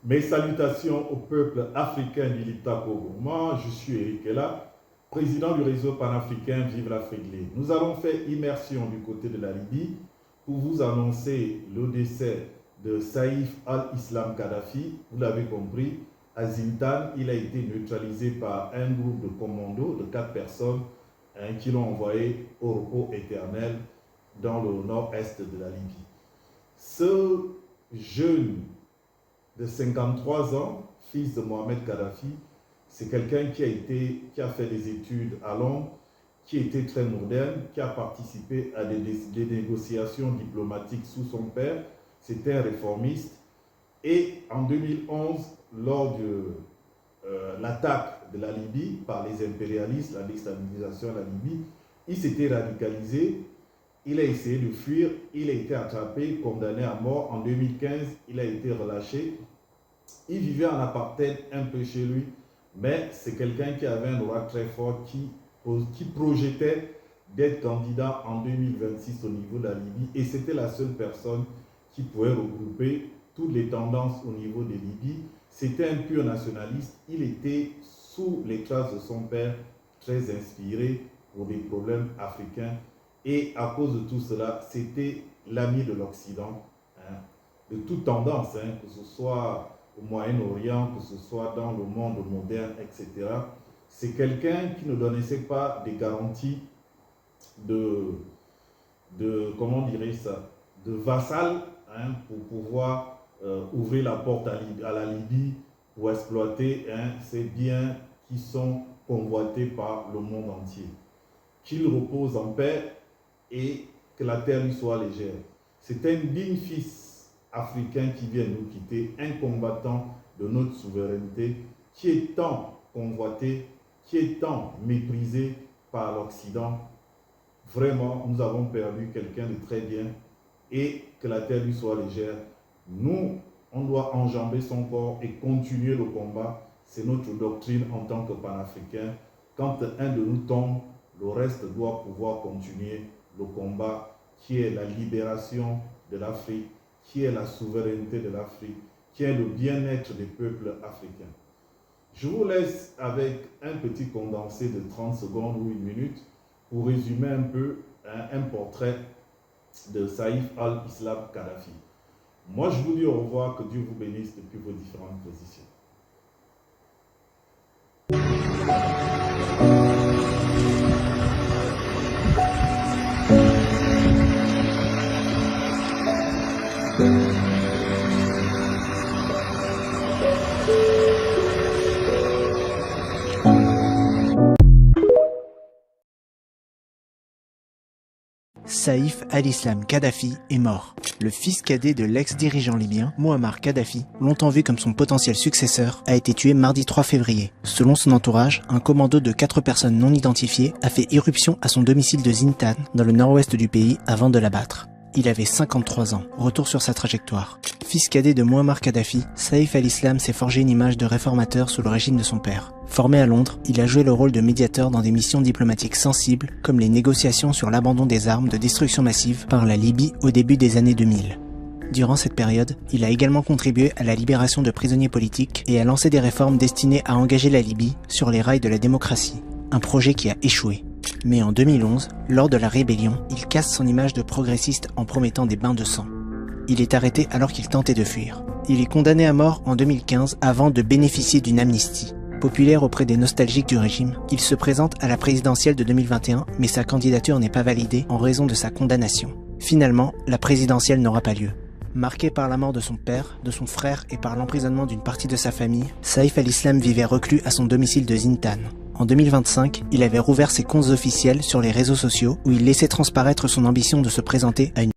Mes salutations au peuple africain du Liptako. Moi, je suis Eric Ella, président du réseau panafricain Vive l'Afrique libre. Nous allons faire immersion du côté de la Libye pour vous annoncer le décès de Saïf al-Islam Kadhafi. Vous l'avez compris, à Zintan, il a été neutralisé par un groupe de commandos de 4 personnes qui l'ont envoyé au repos éternel dans le nord-est de la Libye. Ce jeune de 53 ans, fils de Mohamed Kadhafi, c'est quelqu'un qui a fait des études à Londres, qui était très moderne, qui a participé à des négociations diplomatiques sous son père. C'était un réformiste. Et en 2011, lors de l'attaque de la Libye par les impérialistes, la déstabilisation de la Libye, il s'était radicalisé. Il a essayé de fuir, il a été attrapé, condamné à mort. En 2015, il a été relâché. Il vivait en apartheid un peu chez lui, mais c'est quelqu'un qui avait un droit très fort, qui projetait d'être candidat en 2026 au niveau de la Libye. Et c'était la seule personne qui pouvait regrouper toutes les tendances au niveau de Libye. C'était un pur nationaliste. Il était sous les traces de son père, très inspiré pour des problèmes africains. Et à cause de tout cela, c'était l'ami de l'Occident, de toute tendance, que ce soit au Moyen-Orient, que ce soit dans le monde moderne, etc. C'est quelqu'un qui ne donnait pas des garanties comment dirais ça, de vassal, pour pouvoir ouvrir la porte à la Libye pour exploiter ces biens qui sont convoités par le monde entier. Qu'il repose en paix et que la terre lui soit légère. C'est un digne fils africain qui vient nous quitter, un combattant de notre souveraineté, qui est tant convoité, qui est tant méprisé par l'Occident. Vraiment, nous avons perdu quelqu'un de très bien et que la terre lui soit légère. Nous, on doit enjamber son corps et continuer le combat. C'est notre doctrine en tant que panafricain. Quand un de nous tombe, le reste doit pouvoir continuer le combat qui est la libération de l'Afrique, qui est la souveraineté de l'Afrique, qui est le bien-être des peuples africains. Je vous laisse avec un petit condensé de 30 secondes ou 1 minute pour résumer un peu un portrait de Saïf al-Islam Kadhafi. Moi, je vous dis au revoir, que Dieu vous bénisse depuis vos différentes positions. Saïf al-Islam Kadhafi est mort. Le fils cadet de l'ex-dirigeant libyen, Mouammar Kadhafi, longtemps vu comme son potentiel successeur, a été tué mardi 3 février. Selon son entourage, un commando de 4 personnes non identifiées a fait irruption à son domicile de Zintan, dans le nord-ouest du pays, avant de l'abattre. Il avait 53 ans. Retour sur sa trajectoire. Fils cadet de Mouammar Kadhafi, Saïf al-Islam s'est forgé une image de réformateur sous le régime de son père. Formé à Londres, il a joué le rôle de médiateur dans des missions diplomatiques sensibles, comme les négociations sur l'abandon des armes de destruction massive par la Libye au début des années 2000. Durant cette période, il a également contribué à la libération de prisonniers politiques et a lancé des réformes destinées à engager la Libye sur les rails de la démocratie. Un projet qui a échoué. Mais en 2011, lors de la rébellion, il casse son image de progressiste en promettant des bains de sang. Il est arrêté alors qu'il tentait de fuir. Il est condamné à mort en 2015 avant de bénéficier d'une amnistie. Populaire auprès des nostalgiques du régime, il se présente à la présidentielle de 2021, mais sa candidature n'est pas validée en raison de sa condamnation. Finalement, la présidentielle n'aura pas lieu. Marqué par la mort de son père, de son frère et par l'emprisonnement d'une partie de sa famille, Saïf al-Islam vivait reclus à son domicile de Zintan. En 2025, il avait rouvert ses comptes officiels sur les réseaux sociaux où il laissait transparaître son ambition de se présenter à une